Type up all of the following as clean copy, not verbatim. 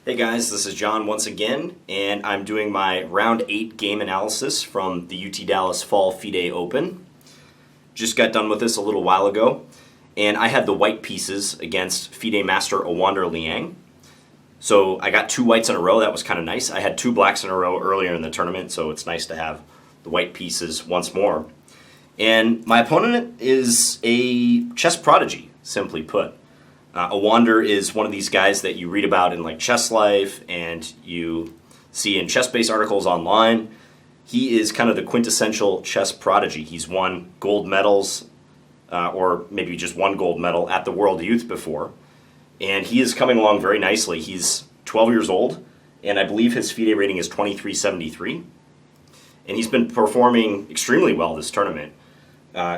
Hey guys, this is John once again, and I'm doing my round 8 game analysis from the UT Dallas Fall FIDE Open. Just got done with this a little while ago, and I had the white pieces against FIDE Master Awonder Liang. So I got 2 whites in a row. That was kind of nice. I had 2 blacks in a row earlier in the tournament, so it's nice to have the white pieces once more. And my opponent is a chess prodigy, simply put. Awonder is one of these guys that you read about in like Chess Life and you see in chess-based articles online. He is kind of the quintessential chess prodigy. He's won gold medals, or maybe just 1 gold medal at the World Youth before. And he is coming along very nicely. He's 12 years old, and I believe his FIDE rating is 2373. And he's been performing extremely well this tournament.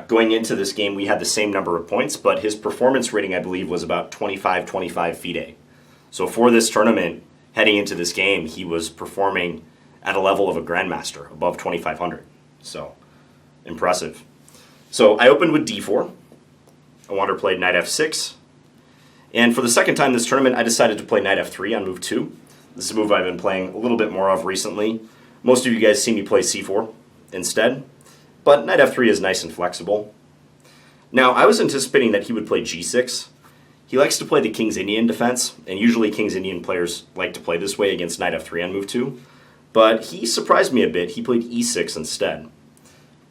Going into this game, we had the same number of points, but his performance rating, I believe, was about 25-25 FIDE. So for this tournament, heading into this game, he was performing at a level of a grandmaster, above 2500. So, impressive. So I opened with d4. Awonder played knight f6. And for the second time this tournament, I decided to play knight f3 on move 2. This is a move I've been playing a little bit more of recently. Most of you guys see me play c4 instead. But knight f3 is nice and flexible. Now, I was anticipating that he would play g6. He likes to play the King's Indian defense, and usually King's Indian players like to play this way against knight f3 on move 2. But he surprised me a bit. He played e6 instead,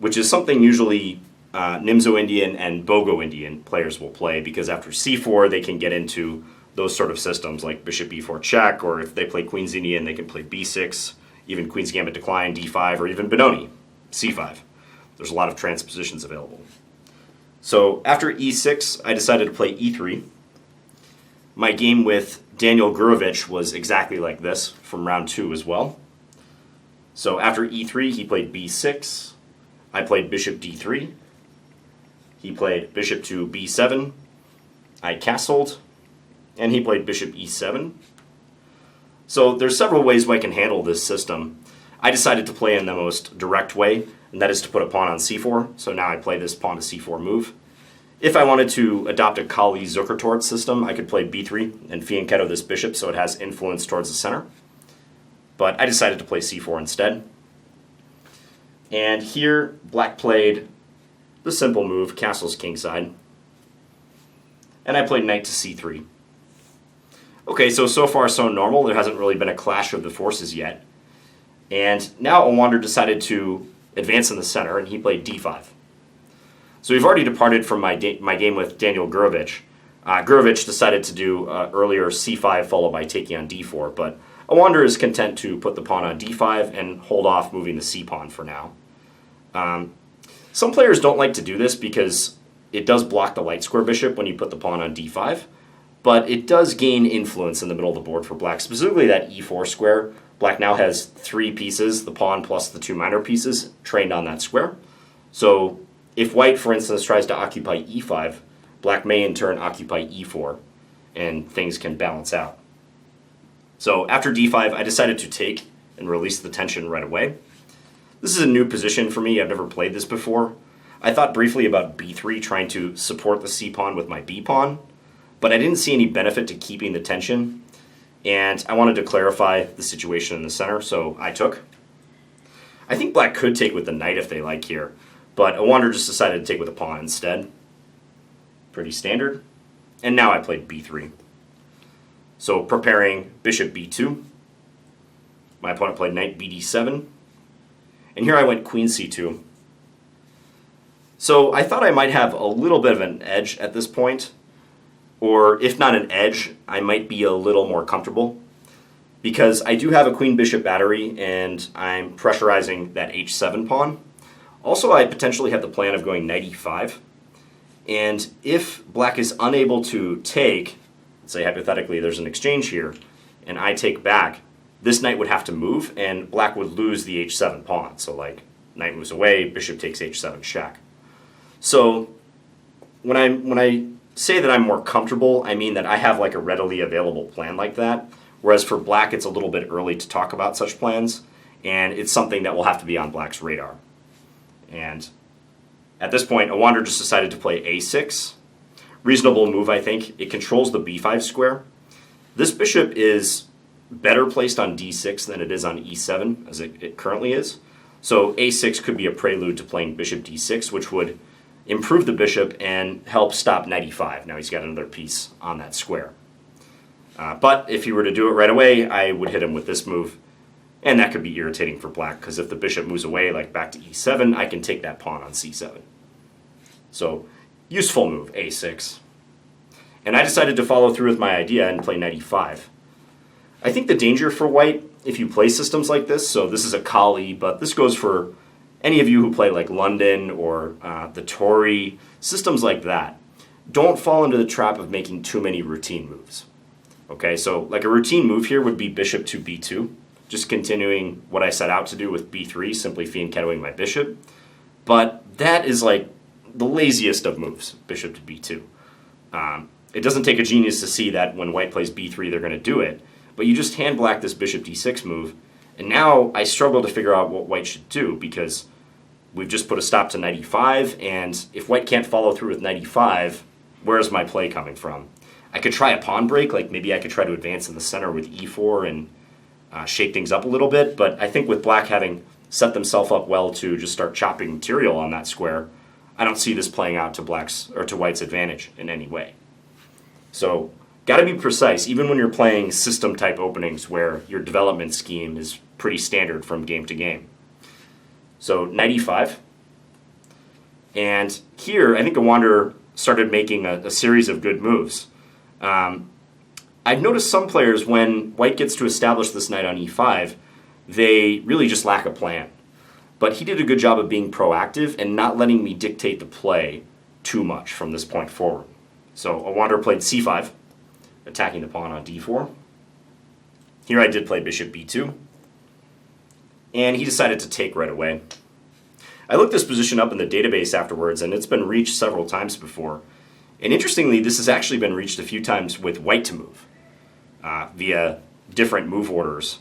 which is something usually Nimzo Indian and Bogo Indian players will play, because after c4 they can get into those sort of systems like bishop e4 check, or if they play Queen's Indian they can play b6, even Queen's Gambit decline, d5, or even Benoni, c5. There's a lot of transpositions available. So after e6, I decided to play e3. My game with Daniel Gurovich was exactly like this from round 2 as well. So after e3, he played b6. I played bishop d3. He played bishop to b7. I castled. And he played bishop e7. So there's several ways I can handle this system. I decided to play in the most direct way, and that is to put a pawn on c4. So now I play this pawn to c4 move. If I wanted to adopt a Kali-Zukertort system, I could play b3 and fianchetto this bishop so it has influence towards the center. But I decided to play c4 instead. And here, black played the simple move, castles kingside. And I played knight to c3. Okay, so far so normal. There hasn't really been a clash of the forces yet. And now Awonder decided to advance in the center, and he played d5. So we've already departed from my game with Daniel Gurovich. Gurovich decided to do earlier c5 followed by taking on d4, but Awonder is content to put the pawn on d5 and hold off moving the c-pawn for now. Some players don't like to do this because it does block the light square bishop when you put the pawn on d5, but it does gain influence in the middle of the board for black, specifically that e4 square. Black now has 3 pieces, the pawn plus the 2 minor pieces, trained on that square. So if white, for instance, tries to occupy e5, black may in turn occupy e4, and things can balance out. So after d5, I decided to take and release the tension right away. This is a new position for me. I've never played this before. I thought briefly about b3, trying to support the c-pawn with my b-pawn, but I didn't see any benefit to keeping the tension. And I wanted to clarify the situation in the center, so I took. I think black could take with the knight if they like here, but Awonder just decided to take with a pawn instead. Pretty standard. And now I played b3. So preparing bishop b2. My opponent played knight bd7. And here I went queen c2. So I thought I might have a little bit of an edge at this point. Or if not an edge, I might be a little more comfortable, because I do have a queen-bishop battery and I'm pressurizing that h7 pawn. Also, I potentially have the plan of going knight e5. And if black is unable to take, say hypothetically there's an exchange here, and I take back, this knight would have to move and black would lose the h7 pawn. So like knight moves away, bishop takes h7 check. So when I say that I'm more comfortable, I mean that I have like a readily available plan like that, whereas for black it's a little bit early to talk about such plans, and it's something that will have to be on black's radar. And at this point, Awonder just decided to play a6. Reasonable move, I think. It controls the b5 square. This bishop is better placed on d6 than it is on e7, as it currently is. So a6 could be a prelude to playing bishop d6, which would improve the bishop and help stop knight e5. Now he's got another piece on that square. But if he were to do it right away, I would hit him with this move, and that could be irritating for black, because if the bishop moves away, like back to e7, I can take that pawn on c7. So, useful move, a6. And I decided to follow through with my idea and play knight e5. I think the danger for white, if you play systems like this, so this is a Kali, but this goes for any of you who play like London or the Tory, systems like that, don't fall into the trap of making too many routine moves. Okay, so like a routine move here would be bishop to b2, just continuing what I set out to do with b3, simply fianchettoing my bishop. But that is like the laziest of moves, bishop to b2. It doesn't take a genius to see that when white plays b3, they're going to do it. But you just hand black this bishop d6 move, and now I struggle to figure out what white should do, because we've just put a stop to knight e5, and if white can't follow through with knight e5, where's my play coming from? I could try a pawn break, like maybe I could try to advance in the center with e4 and shake things up a little bit, but I think with black having set themselves up well to just start chopping material on that square, I don't see this playing out to white's advantage in any way. So, got to be precise, even when you're playing system-type openings where your development scheme is pretty standard from game to game. So, knight e5. And here, I think Awonder started making a series of good moves. I've noticed some players, when white gets to establish this knight on e5, they really just lack a plan. But he did a good job of being proactive and not letting me dictate the play too much from this point forward. So Awonder played c5, attacking the pawn on d4. Here I did play bishop b2, and he decided to take right away. I looked this position up in the database afterwards, and it's been reached several times before. And interestingly, this has actually been reached a few times with white to move via different move orders.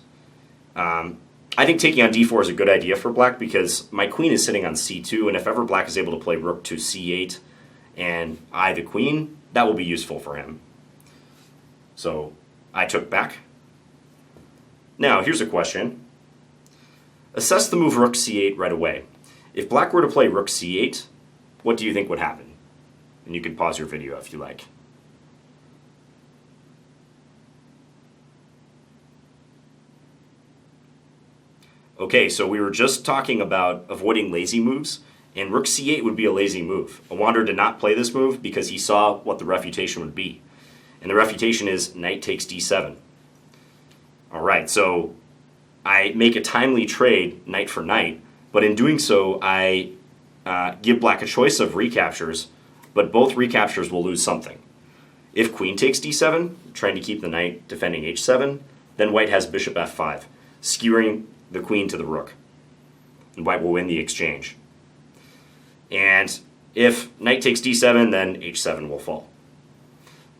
I think taking on d4 is a good idea for black because my queen is sitting on c2, and if ever black is able to play rook to c8 and I the queen, that will be useful for him. So I took back. Now, here's a question. Assess the move rook c8 right away. If black were to play rook c8, what do you think would happen? And you can pause your video if you like. Okay, so we were just talking about avoiding lazy moves, and rook c8 would be a lazy move. Awonder did not play this move because he saw what the refutation would be. And the refutation is knight takes d7. All right, so I make a timely trade, knight for knight, but in doing so, I give black a choice of recaptures, but both recaptures will lose something. If queen takes d7, trying to keep the knight defending h7, then white has bishop f5, skewering the queen to the rook, and white will win the exchange. And if knight takes d7, then h7 will fall.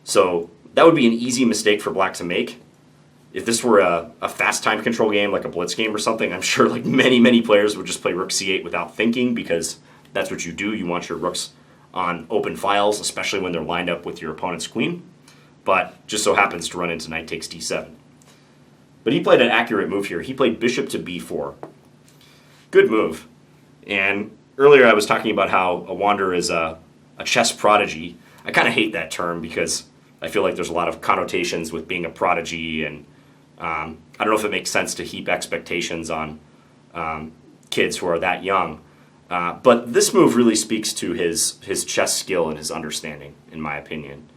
So that would be an easy mistake for black to make. If this were a fast time control game, like a blitz game or something, I'm sure like many players would just play rook c8 without thinking, because that's what you do. You want your rooks on open files, especially when they're lined up with your opponent's queen, but just so happens to run into knight takes d7. But he played an accurate move here. He played bishop to b4. Good move. And earlier I was talking about how Awonder is a chess prodigy. I kind of hate that term because I feel like there's a lot of connotations with being a prodigy, and I don't know if it makes sense to heap expectations on kids who are that young. But this move really speaks to his chess skill and his understanding, in my opinion.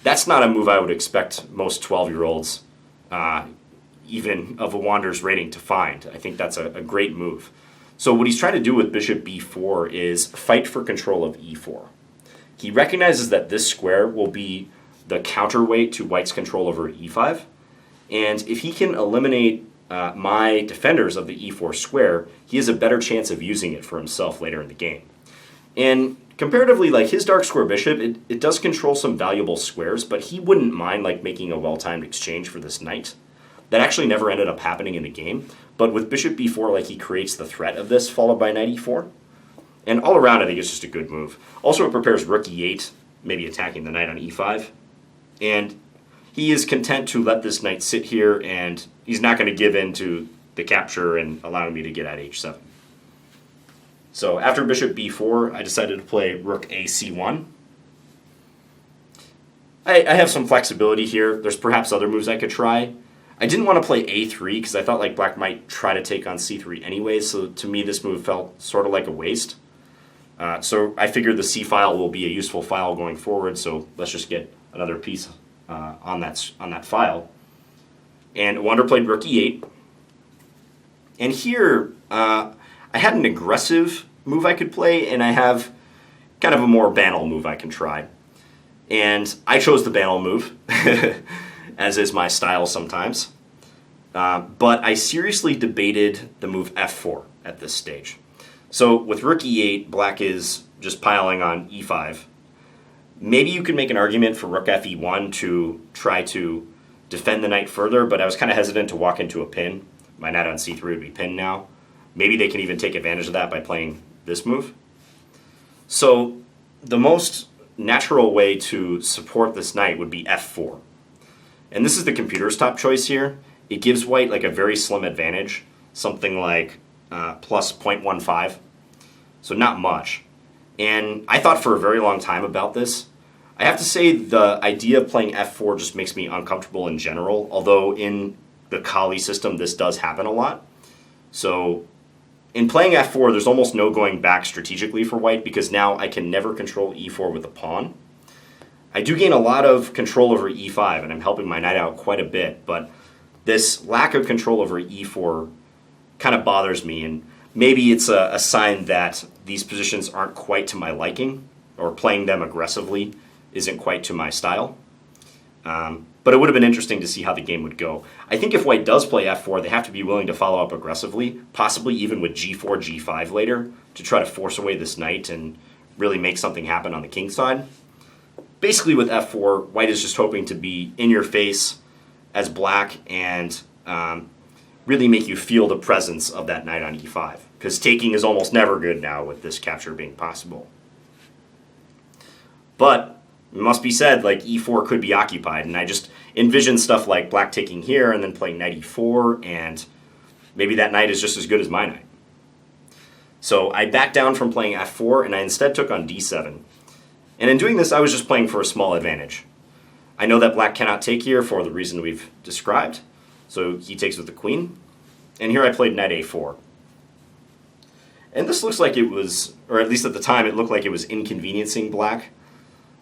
That's not a move I would expect most 12-year-olds, even of Awander's rating, to find. I think that's a great move. So what he's trying to do with bishop b4 is fight for control of e4. He recognizes that this square will be the counterweight to white's control over e5, and if he can eliminate my defenders of the e4 square, he has a better chance of using it for himself later in the game. And comparatively, like his dark square bishop, it does control some valuable squares, but he wouldn't mind like making a well-timed exchange for this knight. That actually never ended up happening in the game, but with bishop b4, like he creates the threat of this followed by knight e4. And all around, I think it's just a good move. Also, it prepares rook e8, maybe attacking the knight on e5. And he is content to let this knight sit here, and he's not going to give in to the capture and allowing me to get at h7. So after bishop b4, I decided to play rook a c1. I have some flexibility here. There's perhaps other moves I could try. I didn't want to play a3 because I thought like black might try to take on c3 anyways, so to me this move felt sort of like a waste. So I figured the c file will be a useful file going forward, so let's just get another piece on that file. And Awonder played rook e8. And here, I had an aggressive move I could play, and I have kind of a more banal move I can try. And I chose the banal move, as is my style sometimes. But I seriously debated the move f4 at this stage. So with rook e8, black is just piling on e5. Maybe you could make an argument for rook fe1 to try to defend the knight further, but I was kind of hesitant to walk into a pin. My knight on c3 would be pinned now. Maybe they can even take advantage of that by playing this move. So the most natural way to support this knight would be f4. And this is the computer's top choice here. It gives white like a very slim advantage, something like plus 0.15, so not much. And I thought for a very long time about this. I have to say the idea of playing f4 just makes me uncomfortable in general, although in the Kali system this does happen a lot. So in playing f4, there's almost no going back strategically for white because now I can never control e4 with a pawn. I do gain a lot of control over e5, and I'm helping my knight out quite a bit, but this lack of control over e4 kind of bothers me, and maybe it's a sign that these positions aren't quite to my liking, or playing them aggressively isn't quite to my style. But it would have been interesting to see how the game would go. I think if white does play f4, they have to be willing to follow up aggressively, possibly even with g4, g5 later, to try to force away this knight and really make something happen on the king side. Basically with f4, white is just hoping to be in your face as black and really make you feel the presence of that knight on e5, because taking is almost never good now with this capture being possible. But it must be said, like e4 could be occupied, and I just envision stuff like black taking here and then playing knight e4, and maybe that knight is just as good as my knight. So I backed down from playing f4, and I instead took on d7. And in doing this, I was just playing for a small advantage. I know that black cannot take here for the reason we've described, so he takes with the queen. And here I played knight a4. And this looks like it was, or at least at the time, it looked like it was inconveniencing black.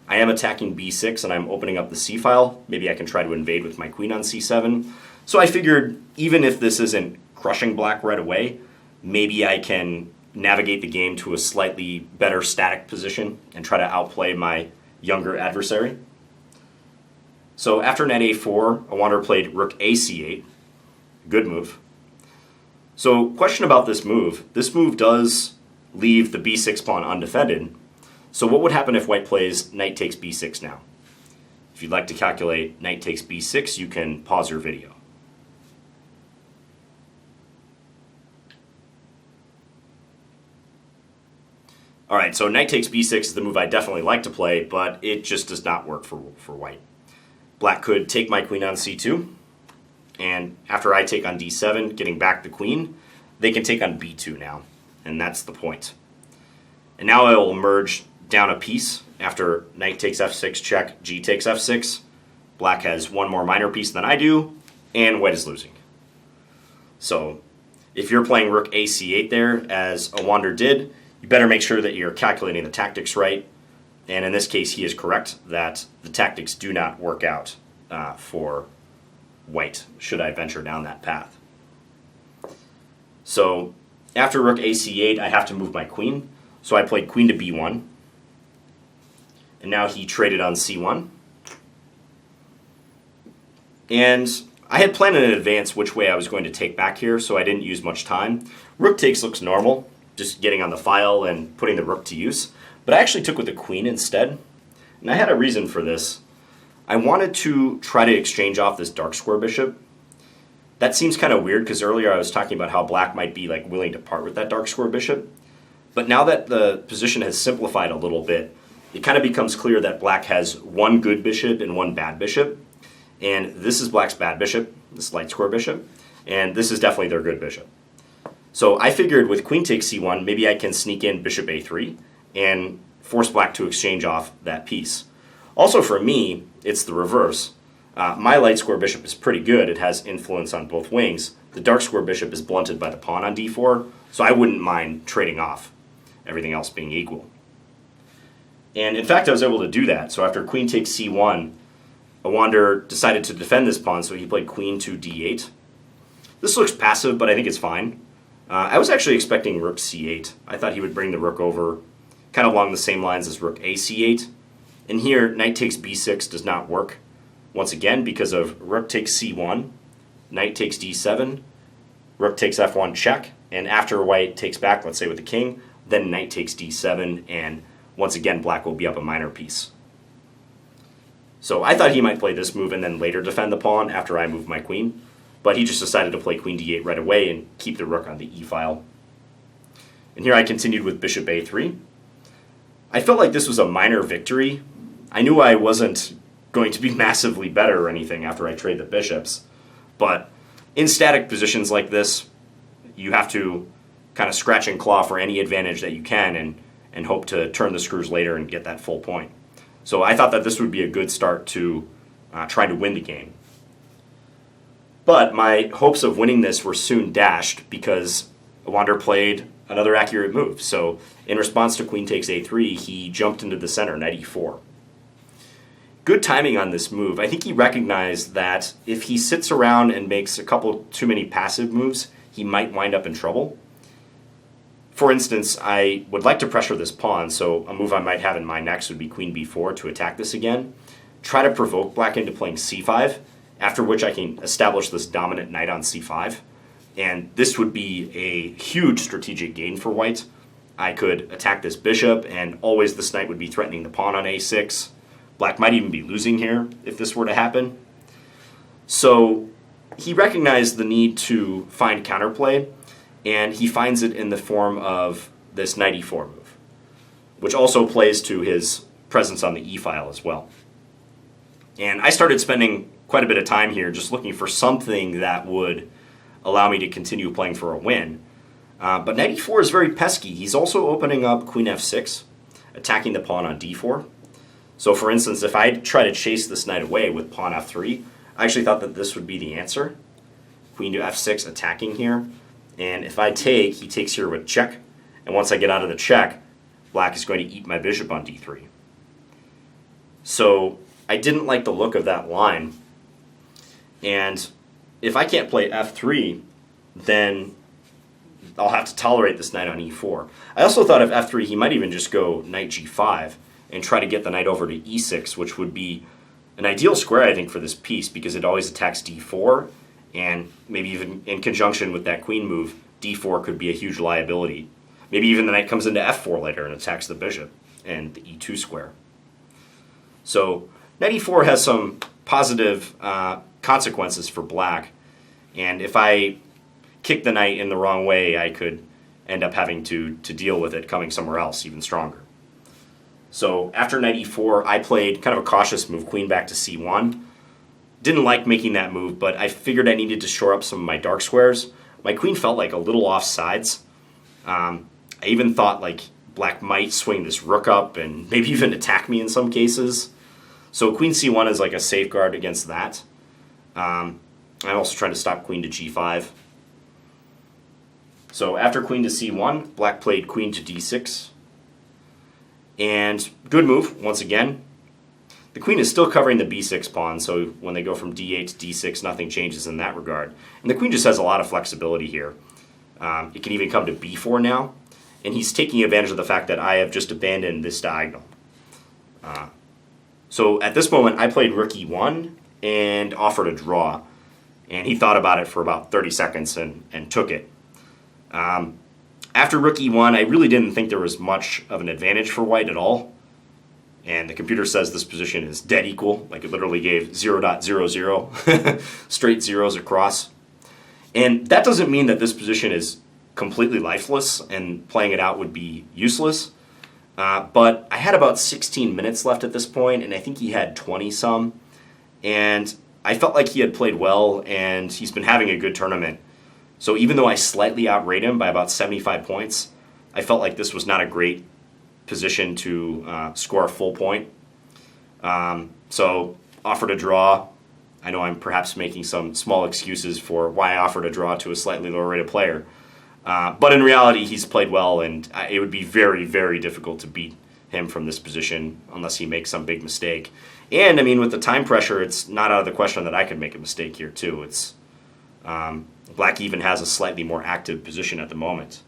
I am attacking b6 and I'm opening up the c file. Maybe I can try to invade with my queen on c7. So I figured even if this isn't crushing black right away, maybe I can navigate the game to a slightly better static position and try to outplay my younger adversary. So after knight a4, Awonder played rook a c8. Good move. So question about this move. This move does leave the b6 pawn undefended. So what would happen if white plays knight takes b6 now? If you'd like to calculate knight takes b6, you can pause your video. All right, so knight takes b6 is the move I definitely like to play, but it just does not work for white. Black could take my queen on c2, and after I take on d7, getting back the queen, they can take on b2 now, and that's the point. And now I will merge down a piece after knight takes f6 check, g takes f6. Black has one more minor piece than I do, and white is losing. So if you're playing rook a c8 there, as Awonder did, you better make sure that you're calculating the tactics right. And in this case, he is correct that the tactics do not work out for white, should I venture down that path. So after rook a c8, I have to move my queen. So I played queen to b1. And now he traded on c1. And I had planned in advance which way I was going to take back here, so I didn't use much time. Rook takes looks normal, just getting on the file and putting the rook to use. But I actually took with the queen instead. And I had a reason for this. I wanted to try to exchange off this dark square bishop. That seems kind of weird because earlier I was talking about how black might be like willing to part with that dark square bishop. But now that the position has simplified a little bit, it kind of becomes clear that black has one good bishop and one bad bishop. And this is black's bad bishop, this light square bishop, and this is definitely their good bishop. So I figured with queen takes c1, maybe I can sneak in bishop a3 and force black to exchange off that piece. Also for me, it's the reverse. My light square bishop is pretty good. It has influence on both wings. The dark square bishop is blunted by the pawn on d4, so I wouldn't mind trading off, everything else being equal. And in fact, I was able to do that. So after queen takes c1, Awonder decided to defend this pawn, so he played queen to d8. This looks passive, but I think it's fine. I was actually expecting rook c8. I thought he would bring the rook over kind of along the same lines as rook a c8. And here, knight takes b6 does not work. Once again, because of rook takes c1, knight takes d7, rook takes f1 check, and after white takes back, let's say with the king, then knight takes d7, and once again, black will be up a minor piece. So I thought he might play this move and then later defend the pawn after I move my queen, but he just decided to play queen d8 right away and keep the rook on the e-file. And here I continued with bishop a3. I felt like this was a minor victory. I knew I wasn't going to be massively better or anything after I trade the bishops, but in static positions like this, you have to kind of scratch and claw for any advantage that you can and hope to turn the screws later and get that full point. So I thought that this would be a good start to trying to win the game. But my hopes of winning this were soon dashed because Awonder played another accurate move. So in response to queen takes a3, he jumped into the center, knight e4. Good timing on this move. I think he recognized that if he sits around and makes a couple too many passive moves, he might wind up in trouble. For instance, I would like to pressure this pawn, so a move I might have in mind next would be queen b4 to attack this again. Try to provoke black into playing c5, after which I can establish this dominant knight on c5. And this would be a huge strategic gain for white. I could attack this bishop, and always this knight would be threatening the pawn on a6. Black might even be losing here if this were to happen. So he recognized the need to find counterplay, and he finds it in the form of this knight e4 move, which also plays to his presence on the e-file as well. And I started spending quite a bit of time here just looking for something that would allow me to continue playing for a win. But knight e4 is very pesky. He's also opening up queen f6, attacking the pawn on d4. So for instance, if I try to chase this knight away with pawn f3, I actually thought that this would be the answer. Queen to f6 attacking here. And if I take, he takes here with check. And once I get out of the check, black is going to eat my bishop on d3. So I didn't like the look of that line. And if I can't play f3, then I'll have to tolerate this knight on e4. I also thought of f3, he might even just go knight g5 and try to get the knight over to e6, which would be an ideal square, I think, for this piece because it always attacks d4, and maybe even in conjunction with that queen move, d4 could be a huge liability. Maybe even the knight comes into f4 later and attacks the bishop and the e2 square. So knight e4 has some positive consequences for black, and if I kick the knight in the wrong way, I could end up having to deal with it coming somewhere else even stronger. So after knight e4, I played kind of a cautious move, queen back to c1. Didn't like making that move, but I figured I needed to shore up some of my dark squares. My queen felt like a little off sides. I even thought like black might swing this rook up and maybe even attack me in some cases. So queen c1 is like a safeguard against that. I'm also trying to stop queen to g5. So after queen to c1, black played queen to d6. And good move, once again. The queen is still covering the b6 pawn, so when they go from d8 to d6, nothing changes in that regard. And the queen just has a lot of flexibility here. It can even come to b4 now, and he's taking advantage of the fact that I have just abandoned this diagonal. So at this moment, I played rook e1 and offered a draw, and he thought about it for about 30 seconds and took it. After rook e1, I really didn't think there was much of an advantage for white at all. And the computer says this position is dead equal, like it literally gave 0.00, straight zeros across. And that doesn't mean that this position is completely lifeless and playing it out would be useless. But I had about 16 minutes left at this point, and I think he had 20-some. And I felt like he had played well, and he's been having a good tournament. So even though I slightly outrate him by about 75 points, I felt like this was not a great position to score a full point. So offered a draw. I know I'm perhaps making some small excuses for why I offered a draw to a slightly lower rated player. But in reality, he's played well, and it would be very, very difficult to beat him from this position unless he makes some big mistake. And, I mean, with the time pressure, it's not out of the question that I could make a mistake here, too. It's Black even has a slightly more active position at the moment.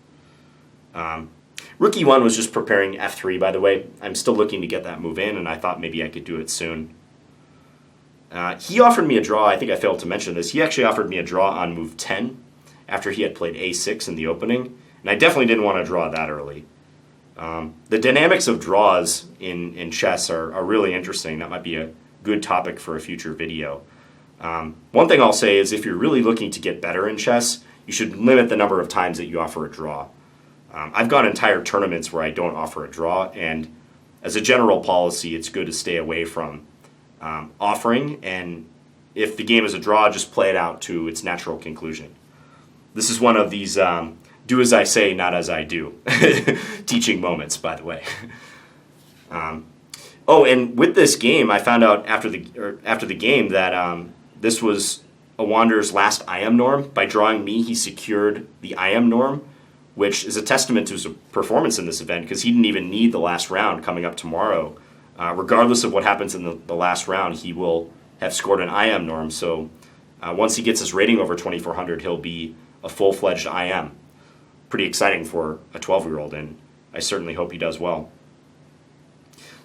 Rookie 1 was just preparing f3, by the way. I'm still looking to get that move in, and I thought maybe I could do it soon. He offered me a draw. I think I failed to mention this. He actually offered me a draw on move 10 after he had played a6 in the opening, and I definitely didn't want to draw that early. The dynamics of draws in chess are really interesting. That might be a good topic for a future video. One thing I'll say is if you're really looking to get better in chess, you should limit the number of times that you offer a draw. I've gone entire tournaments where I don't offer a draw, and as a general policy, it's good to stay away from offering, and if the game is a draw, just play it out to its natural conclusion. This is one of these do as I say, not as I do teaching moments, by the way. Oh, and with this game, I found out after the game that this was Awander's last IM norm. By drawing me, he secured the IM norm, which is a testament to his performance in this event because he didn't even need the last round coming up tomorrow. Regardless of what happens in the last round, he will have scored an IM norm. So once he gets his rating over 2400, he'll be a full-fledged IM. Pretty exciting for a 12-year-old, and I certainly hope he does well.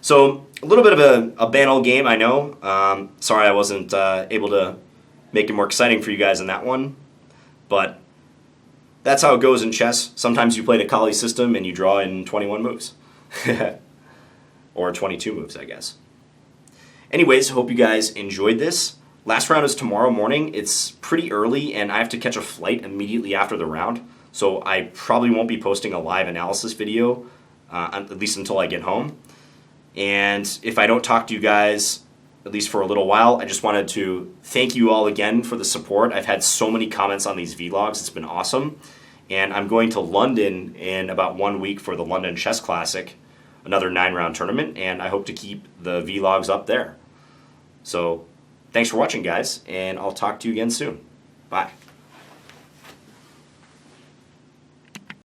So a little bit of a banal game, I know. Sorry I wasn't able to make it more exciting for you guys in that one, but that's how it goes in chess. Sometimes you play a Kali system and you draw in 21 moves. Or 22 moves, I guess. Anyways, hope you guys enjoyed this. Last round is tomorrow morning. It's pretty early, and I have to catch a flight immediately after the round, so I probably won't be posting a live analysis video, at least until I get home. And if I don't talk to you guys, at least for a little while, I just wanted to thank you all again for the support. I've had so many comments on these vlogs. It's been awesome. And I'm going to London in about 1 week for the London Chess Classic, another 9-round tournament, and I hope to keep the vlogs up there. So thanks for watching, guys, and I'll talk to you again soon. Bye.